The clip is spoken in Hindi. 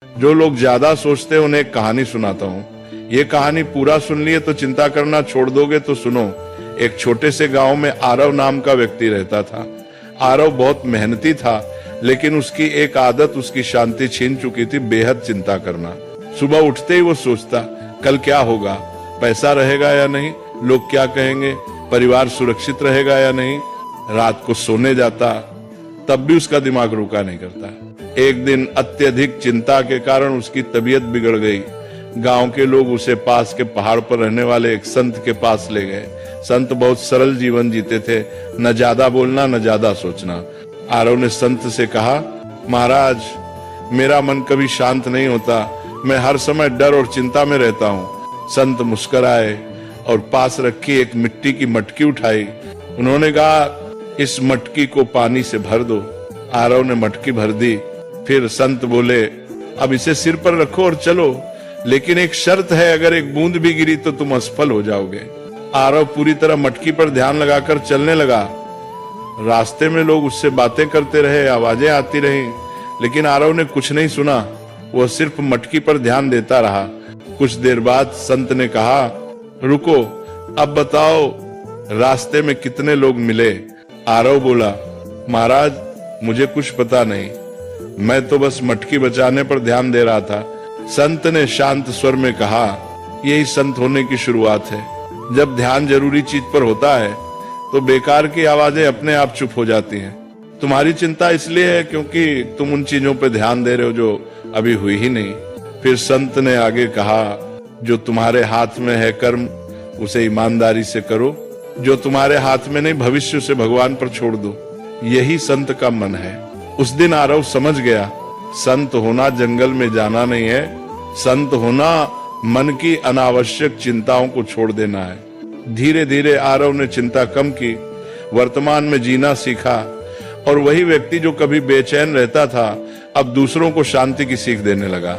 जो लोग ज्यादा सोचते हैं उन्हें एक कहानी सुनाता हूँ। ये कहानी पूरा सुन लिए तो चिंता करना छोड़ दोगे तो सुनो। एक छोटे से गांव में आरव नाम का व्यक्ति रहता था। आरव बहुत मेहनती था, लेकिन उसकी एक आदत उसकी शांति छीन चुकी थी, बेहद चिंता करना। सुबह उठते ही वो सोचता, कल क्या होगा, पैसा रहेगा या नहीं, लोग क्या कहेंगे, परिवार सुरक्षित रहेगा या नहीं। रात को सोने जाता, तब भी उसका दिमाग रुका नहीं करता। एक दिन अत्यधिक चिंता के कारण उसकी तबीयत बिगड़ गई। गांव के लोग उसे पास के पहाड़ पर रहने वाले एक संत के पास ले गए। संत बहुत सरल जीवन जीते थे, न ज्यादा बोलना न ज्यादा सोचना। आरव ने संत से कहा, महाराज, मेरा मन कभी शांत नहीं होता, मैं हर समय डर और चिंता में रहता हूँ। संत मुस्कुराए और पास रखी एक मिट्टी की मटकी उठाई। उन्होंने कहा, इस मटकी को पानी से भर दो। आरव ने मटकी भर दी। फिर संत बोले, अब इसे सिर पर रखो और चलो, लेकिन एक शर्त है, अगर एक बूंद भी गिरी तो तुम असफल हो जाओगे। आरव पूरी तरह मटकी पर ध्यान लगाकर चलने लगा। रास्ते में लोग उससे बातें करते रहे, आवाजें आती रहीं, लेकिन आरव ने कुछ नहीं सुना। वह सिर्फ मटकी पर ध्यान देता रहा। कुछ देर बाद संत ने कहा, रुको, अब बताओ रास्ते में कितने लोग मिले। आरव बोला, महाराज, मुझे कुछ पता नहीं, मैं तो बस मटकी बचाने पर ध्यान दे रहा था। संत ने शांत स्वर में कहा, यही संत होने की शुरुआत है। जब ध्यान जरूरी चीज पर होता है तो बेकार की आवाजें अपने आप चुप हो जाती हैं। तुम्हारी चिंता इसलिए है क्योंकि तुम उन चीजों पर ध्यान दे रहे हो जो अभी हुई ही नहीं। फिर संत ने आगे कहा, जो तुम्हारे हाथ में है कर्म, उसे ईमानदारी से करो। जो तुम्हारे हाथ में नहीं, भविष्य से भगवान पर छोड़ दो। यही संत का मन है। उस दिन आरव समझ गया, संत होना जंगल में जाना नहीं है, संत होना मन की अनावश्यक चिंताओं को छोड़ देना है। धीरे धीरे आरव ने चिंता कम की, वर्तमान में जीना सीखा, और वही व्यक्ति जो कभी बेचैन रहता था अब दूसरों को शांति की सीख देने लगा।